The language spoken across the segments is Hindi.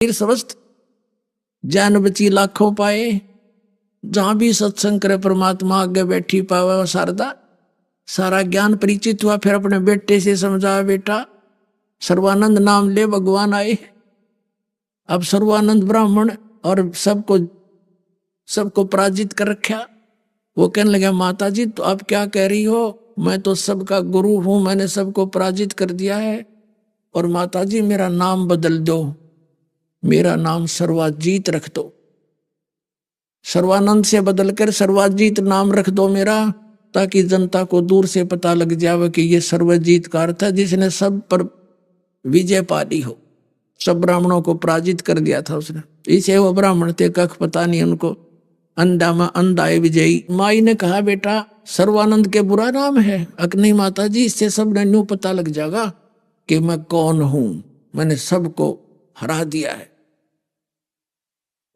समस्त जान बची लाखों पाए। जहां भी सत्संग करे परमात्मा आगे बैठी पावे शारदा। सारा ज्ञान परिचित हुआ, फिर अपने बेटे से समझाया, बेटा सर्वानंद नाम ले भगवान आए। अब सर्वानंद ब्राह्मण और सबको पराजित कर रखा। वो कहने लगा, माता जी तो आप क्या कह रही हो, मैं तो सबका गुरु हूं, मैंने सबको पराजित कर दिया है। और माता जी मेरा नाम बदल दो, मेरा नाम सर्वाजीत रख दो, सर्वानंद से बदलकर सर्वाजीत नाम रख दो मेरा, ताकि जनता को दूर से पता लग जावे कि ये सर्वजीत का अर्थ है जिसने सब पर विजय पा ली हो। सब ब्राह्मणों को पराजित कर दिया था उसने। इसे वो ब्राह्मण थे कख पता नहीं उनको, अंधा में अंधाए विजयी। माई ने कहा, बेटा सर्वानंद के बुरा नाम है। अक नहीं माता जी, इससे सब ने न्यू पता लग जाएगा कि मैं कौन हूं, मैंने सबको हरा दिया है।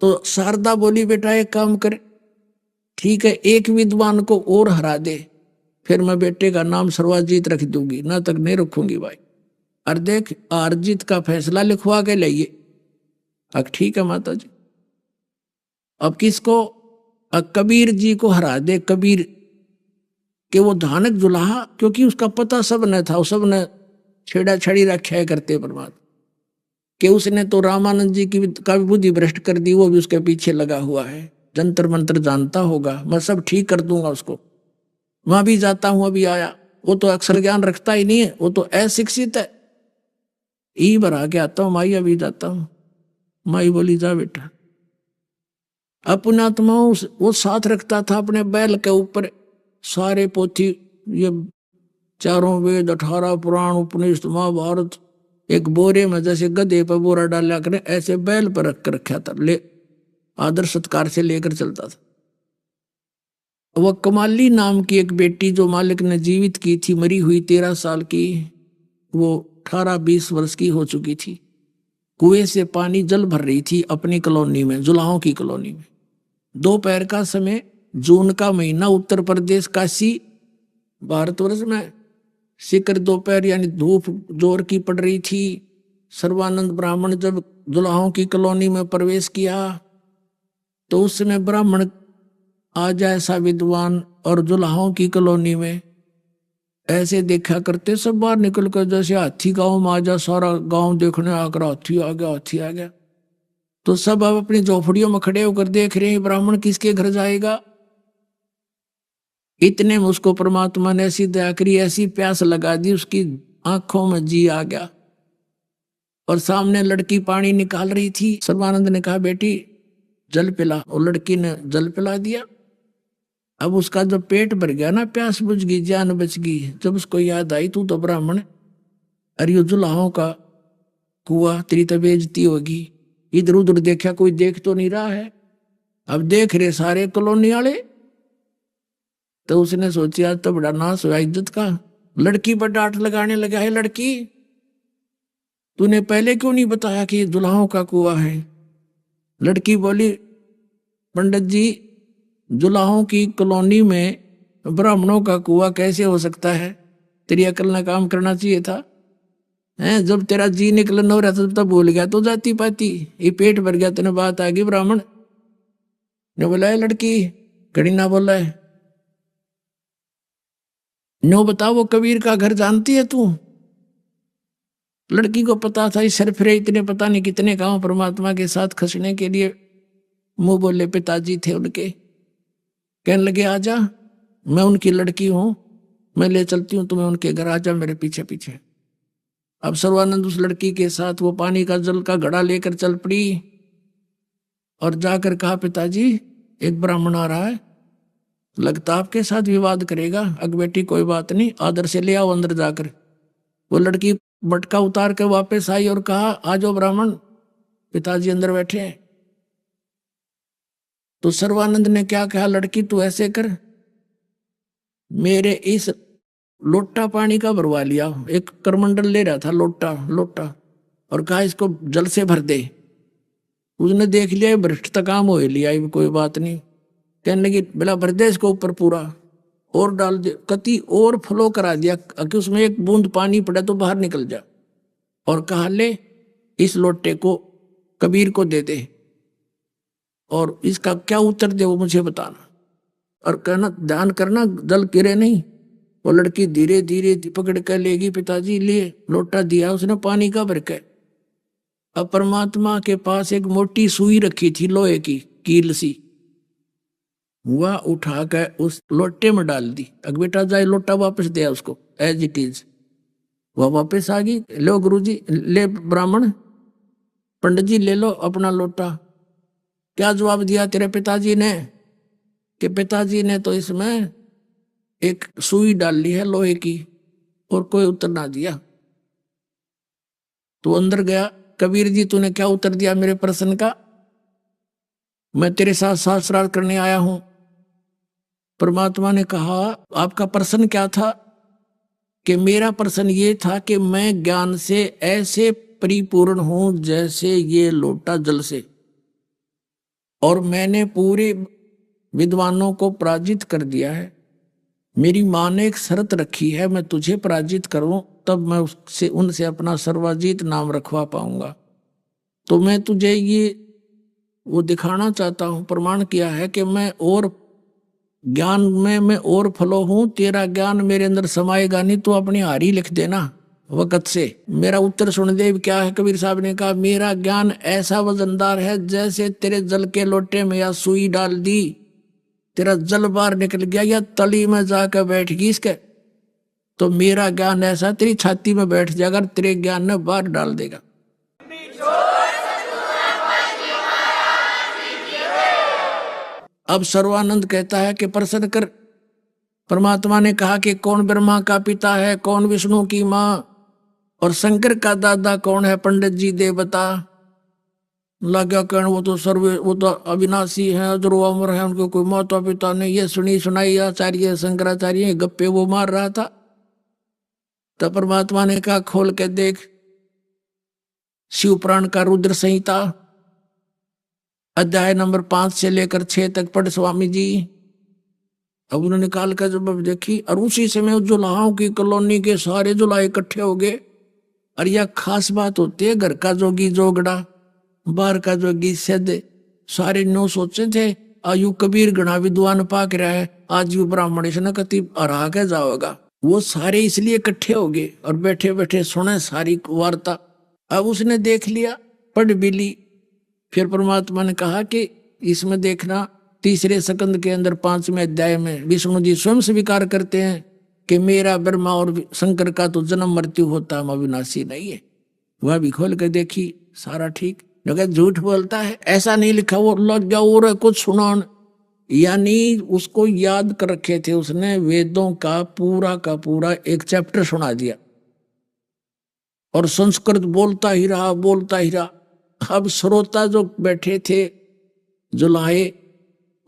तो शारदा बोली, बेटा एक काम कर, ठीक है एक विद्वान को और हरा दे, फिर मैं बेटे का नाम सर्वाजीत रख दूंगी, ना तक नहीं रखूंगी भाई। और देख अर्जित का फैसला लिखवा के लाइए। अब ठीक है माता जी। अब किसको? कबीर जी को हरा दे। कबीर के वो धानक जुलाहा, क्योंकि उसका पता सब ने था, सब ने छेड़ा छड़ी रक्षा करते परमात्मा कि उसने तो रामानंद जी का भी बुद्धि भ्रष्ट कर दी, वो भी उसके पीछे लगा हुआ है, जंतर मंत्र जानता होगा, मैं सब ठीक कर दूंगा उसको। वहां भी जाता हूं, अभी आया, वो तो अक्षर ज्ञान रखता ही नहीं है, वो तो अशिक्षित है। ई भरा के आता हूं माई, अभी जाता हूं। माई बोली, जा बेटा। अपने आत्मा वो साथ रखता था अपने बैल के ऊपर, सारे पोथी, ये चारों वेद, 18 पुराण, उपनिषद, महाभारत एक बोरे में जैसे गधे पर बोरा डाला करे, ऐसे बैल पर रख कर रखा था, ले आदर सत्कार से लेकर चलता था। वह कमाली नाम की एक बेटी जो मालिक ने जीवित की थी, मरी हुई 13 साल की, वो 18-20 वर्ष की हो चुकी थी। कुएं से पानी जल भर रही थी अपनी कॉलोनी में, जुलाहों की कॉलोनी में। दोपहर का समय, जून का महीना, उत्तर प्रदेश काशी भारतवर्ष में शिखर दोपहर यानी धूप जोर की पड़ रही थी। सर्वानंद ब्राह्मण जब जुलाहों की कॉलोनी में प्रवेश किया तो उस समय ब्राह्मण आज ऐसा विद्वान और जुलाहों की कॉलोनी में ऐसे देखा करते, सब बाहर निकल कर जैसे हाथी गांव में आ जा, सारा गांव देखने आकर हाथी आ गया, हाथी आ गया। तो सब अब अपनी झोपड़ियों में खड़े होकर देख रहे हैं ब्राह्मण किसके घर जाएगा। इतने में उसको परमात्मा ने ऐसी दया करी, ऐसी प्यास लगा दी, उसकी आंखों में जी आ गया। और सामने लड़की पानी निकाल रही थी। सर्वानंद ने कहा, बेटी जल पिला। और लड़की ने जल पिला दिया। अब उसका जब पेट भर गया ना, प्यास बुझ गई, जान बच गई। जब उसको याद आई, तू तो ब्राह्मण, अरे यो जुलाहों का कुआ, तेरी तो बेइज्जती होगी। इधर उधर देखा, कोई देख तो नहीं रहा है। अब देख रहे सारे कॉलोनी वाले। तो उसने सोचा आज तो बड़ा नाश हुआ इज्जत का। लड़की पर डांट लगाने लगा, है लड़की तूने पहले क्यों नहीं बताया कि ये जुलाहों का कुआ है। लड़की बोली, पंडित जी जुलाहों की कॉलोनी में ब्राह्मणों का कुआ कैसे हो सकता है, तेरी अकल ने काम करना चाहिए था। हैं, जब तेरा जी निकलन हो रहा था तब भूल गया तो जाती पाती, ये पेट भर गया तेने बात आ गई। ब्राह्मण ने बोला, है लड़की घड़ी ना बोला है, नो बता वो कबीर का घर जानती है तू। लड़की को पता था इस सरफिरे इतने पता नहीं कितने गांव परमात्मा के साथ खसने के लिए मुंह बोले पिताजी थे उनके। कहने लगे, आजा मैं उनकी लड़की हूं, मैं ले चलती हूं तुम्हें उनके घर, आजा मेरे पीछे पीछे। अब सर्वानंद उस लड़की के साथ वो पानी का जल का घड़ा लेकर चल पड़ी और जाकर कहा, पिताजी एक ब्राह्मण आ रहा है, लगता आपके साथ विवाद करेगा। अग बेटी कोई बात नहीं, आदर से ले आओ अंदर जाकर। वो लड़की मटका उतार कर वापस आई और कहा, आ जाओ ब्राह्मण, पिताजी अंदर बैठे हैं। तो सर्वानंद ने क्या कहा, लड़की तू ऐसे कर, मेरे इस लोटा पानी का भरवा लिया। एक करमंडल ले रहा था, लोटा, और कहा इसको जल से भर दे। उसने देख लिया भ्रष्ट काम हो लिया, कोई बात नहीं। कहने लगी, बेला भर दे इसको ऊपर पूरा, और डाल दे, कति और फ्लो करा दिया कि उसमें एक बूंद पानी पड़ा तो बाहर निकल जा। और कहा, ले इस लोटे को कबीर को दे दे और इसका क्या उत्तर दे वो मुझे बताना। और कहना ध्यान करना जल गिरे नहीं। वो लड़की धीरे धीरे पकड़ कर लेगी, पिताजी लिए लोटा दिया उसने पानी का भर के। अब परमात्मा के पास एक मोटी सुई रखी थी लोहे की कील सी, वह उठा कर उस लोटे में डाल दी। अब बेटा जाए लोटा वापस दिया उसको एज इट इज। वह वापस आ गई। लो गुरुजी, ले ब्राह्मण पंडित जी ले लो अपना लोटा। क्या जवाब दिया तेरे पिताजी ने? कि पिताजी ने तो इसमें एक सुई डाल ली है लोहे की, और कोई उत्तर ना दिया। तो अंदर गया, कबीर जी तूने क्या उत्तर दिया मेरे प्रश्न का? मैं तेरे साथ शास्त्रार्थ करने आया हूं। परमात्मा ने कहा आपका प्रश्न क्या था? कि मेरा प्रश्न ये था कि मैं ज्ञान से ऐसे परिपूर्ण हूं जैसे ये लोटा जल से, और मैंने पूरे विद्वानों को पराजित कर दिया है। मेरी माँ ने एक शर्त रखी है, मैं तुझे पराजित करूं तब मैं उससे उनसे अपना सर्वजीत नाम रखवा पाऊंगा। तो मैं तुझे ये वो दिखाना चाहता हूं, प्रमाण किया है कि मैं और ज्ञान में मैं और फलो हूं। तेरा ज्ञान मेरे अंदर समाएगा नहीं, तो अपनी हारी लिख देना वक़्त से। मेरा उत्तर सुन दे। क्या है? कबीर साहब ने कहा मेरा ज्ञान ऐसा वजनदार है जैसे तेरे जल के लोटे में या सुई डाल दी, तेरा जल बाहर निकल गया या तली में जाकर बैठ गई इसके, तो मेरा ज्ञान ऐसा तेरी छाती में बैठ जाएगा, तेरे ज्ञान ने बाहर डाल देगा। अब सर्वानंद कहता है कि प्रश्न कर। परमात्मा ने कहा कि कौन ब्रह्मा का पिता है, कौन विष्णु की माँ, और शंकर का दादा कौन है? पंडित जी दे बता। लगा कहने वो तो अविनाशी हैं, अजरो अमर है, उनको कोई माता पिता नहीं। ये सुनी सुनाई आचार्य शंकराचार्य गप्पे वो मार रहा था। तब परमात्मा ने कहा खोल के देख शिव पुराण का रुद्र संहिता अध्याय नंबर 5 से लेकर 6 तक पढ़ स्वामी जी। अब उन्होंने निकाल कर जब देखी, और उसी समय जुलाहों की कॉलोनी के सारे जुलाहे इकट्ठे हो गए। और यह खास बात होती है, घर का जोगी जोगड़ा, बाहर का जोगी सद, सारे नो सोचे थे आयु कबीर गणा विद्वान पाक रहा है, आज यू ब्राह्मण इसने कति हरा के जाओगा। वो सारे इसलिए इकट्ठे हो गए और बैठे बैठे सुने सारी वार्ता। अब उसने देख लिया, पढ़ भी ली। फिर परमात्मा ने कहा कि इसमें देखना तीसरे सकंद के अंदर 5वें अध्याय में विष्णु जी स्वयं स्वीकार करते हैं कि मेरा ब्रह्मा और शंकर का तो जन्म मृत्यु होता है, अविनाशी नहीं है। वह भी खोल कर देखी, सारा ठीक। अगर झूठ बोलता है, ऐसा नहीं लिखा वो लग गया और कुछ सुनान, यानी उसको याद कर रखे थे उसने, वेदों का पूरा एक चैप्टर सुना दिया और संस्कृत बोलता ही रहा। अब श्रोता जो बैठे थे जुलाहे,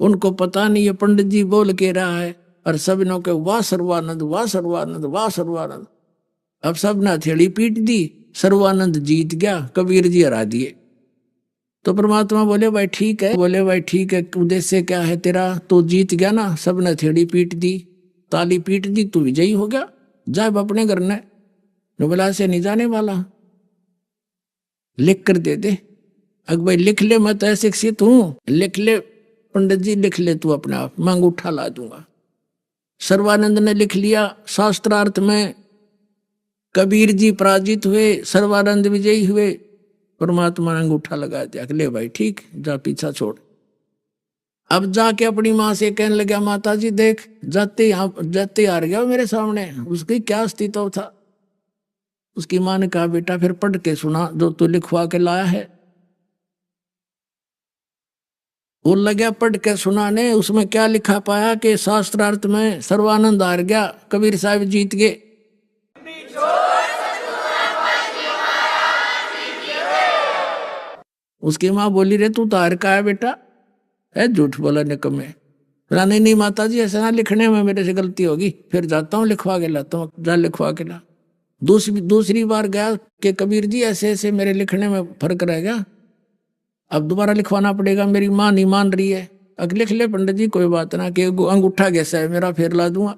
उनको पता नहीं है पंडित जी बोल के रहा है, और सब ने के वाह सर्वानंद वाह सर्वानंद वाह सर्वानंद। अब सब ने हथेली पीट दी, सर्वानंद जीत गया, कबीर जी हरा दिए। तो परमात्मा बोले भाई ठीक है, उद्देश्य क्या है तेरा? तो जीत गया ना, सब ने हथेली पीट दी, ताली पीट दी, तू विजयी हो गया, जा अपने घर ने, बोला से नहीं जाने वाला, लिख कर दे दे। अगर भाई लिख ले, मैं तो शिक्षित हूं, लिख ले पंडित जी, लिख ले तू अपने आप, मैं अंगूठा ला दूंगा। सर्वानंद ने लिख लिया। शास्त्रार्थ में कबीर जी पराजित हुए, सर्वानंद विजयी हुए। परमात्मा ने अंगूठा लगा दिया, ले भाई ठीक, जा पीछा छोड़। अब जाके अपनी माँ से कहने लगा माता जी देख, जाते हार गया मेरे सामने, उसकी क्या अस्तित्व था? उसकी माँ ने कहा बेटा फिर पढ़ के सुना जो तू लिखवा के लाया है। वो लगा पढ़ के सुनाने, उसमें क्या लिखा पाया कि शास्त्रार्थ में सर्वानंद हार गया, कबीर साहब जीत गए। उसकी माँ बोली रे तू तो हार का है बेटा, है झूठ बोला निकम्मे। नहीं माता जी ऐसा ना, लिखने में मेरे से गलती होगी, फिर जाता हूँ लिखवा के लाता हूँ, जा लिखवा के ला। दूसरी बार गया कि कबीर जी ऐसे ऐसे मेरे लिखने में फर्क रह गया, अब दोबारा लिखवाना पड़ेगा, मेरी माँ नहीं मान रही है। अब लिख ले पंडित जी, कोई बात ना, कि अंगूठा कैसा है मेरा, फिर ला दूंगा।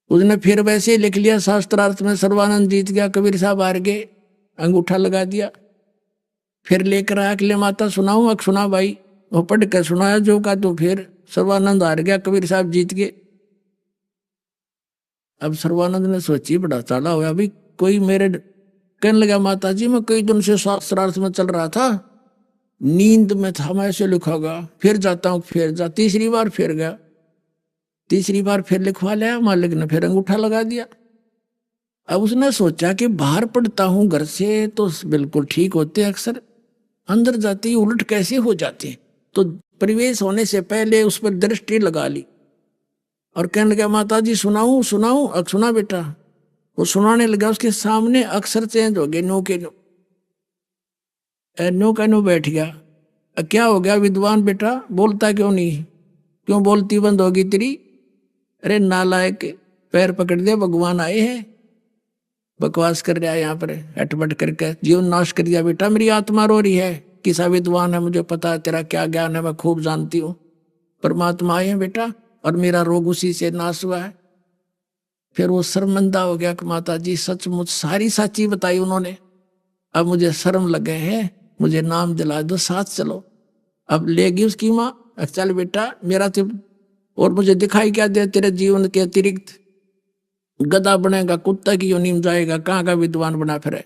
उसने फिर वैसे ही लिख लिया, शास्त्रार्थ में सर्वानंद जीत गया, कबीर साहब हार गए, अंगूठा लगा दिया। फिर लेकर आया अगले माता सुनाऊं अक सुना भाई, वो पढ़ कर सुनाया जो का, तो फिर सर्वानंद हार गया, कबीर साहब जीत गए। अब सर्वानंद ने सोची बड़ा चाला हुआ, अभी कोई मेरे कहने लगा माता जी मैं कई दिन से शास्त्रार्थ में चल रहा था, नींद में था, मैं ऐसे लिखागा, फिर जाता हूँ, फिर जा, तीसरी बार फिर गया, तीसरी बार फिर लिखवा लिया, मालिक ने फिर अंगूठा लगा दिया। अब उसने सोचा कि बाहर पढ़ता हूं घर से तो बिल्कुल ठीक होते, अक्सर अंदर जाती उलट कैसे हो जाते, तो प्रवेश होने से पहले उस पर दृष्टि लगा ली और कहने लगा माता जी सुनाऊं सुनाऊं, अब सुना बेटा। वो सुनाने लगा, उसके सामने अक्षर चेंज हो गए, नो के नो, नो का नो बैठ गया। क्या हो गया विद्वान बेटा, बोलता क्यों नहीं, क्यों बोलती बंद होगी तेरी? अरे नालायक, पैर पकड़ दिया, भगवान आए हैं, बकवास कर रहा है यहाँ पर, हटबट करके जीवन नाश कर दिया बेटा, मेरी आत्मा रो रही है, किसा विद्वान है, मुझे पता है तेरा क्या ज्ञान है, मैं खूब जानती हूँ, परमात्मा आए हैं बेटा, और मेरा रोग उसी से नाश हुआ है। फिर वो शर्मिंदा हो गया कि माता जी सचमुच सारी सच्ची बताई उन्होंने, अब मुझे शर्म लगे हैं, मुझे नाम दिला दो, साथ चलो। अब लेगी उसकी माँ, चल बेटा मेरा तो, और मुझे दिखाई क्या दे तेरे जीवन के अतिरिक्त, गधा बनेगा, कुत्ता की योनि में जाएगा, कहाँ का विद्वान बना फिरे।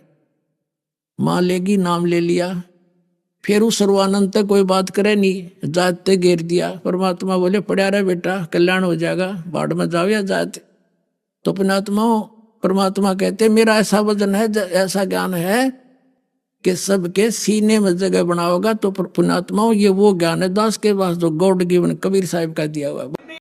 माँ लेगी, नाम ले लिया, फिर उस सर्वानंद तक कोई बात करे नहीं, जाते घेर दिया। परमात्मा बोले पढ़ा रहे बेटा, कल्याण हो जाएगा, बाढ़ में जाओ या जाते। तो परमात्मा कहते मेरा ऐसा वजन है, ऐसा ज्ञान है कि सबके सीने में जगह बनाओगा। तो पुण्यात्माओं ये वो ज्ञान है दास के पास जो गॉड गिवन कबीर साहिब का दिया हुआ।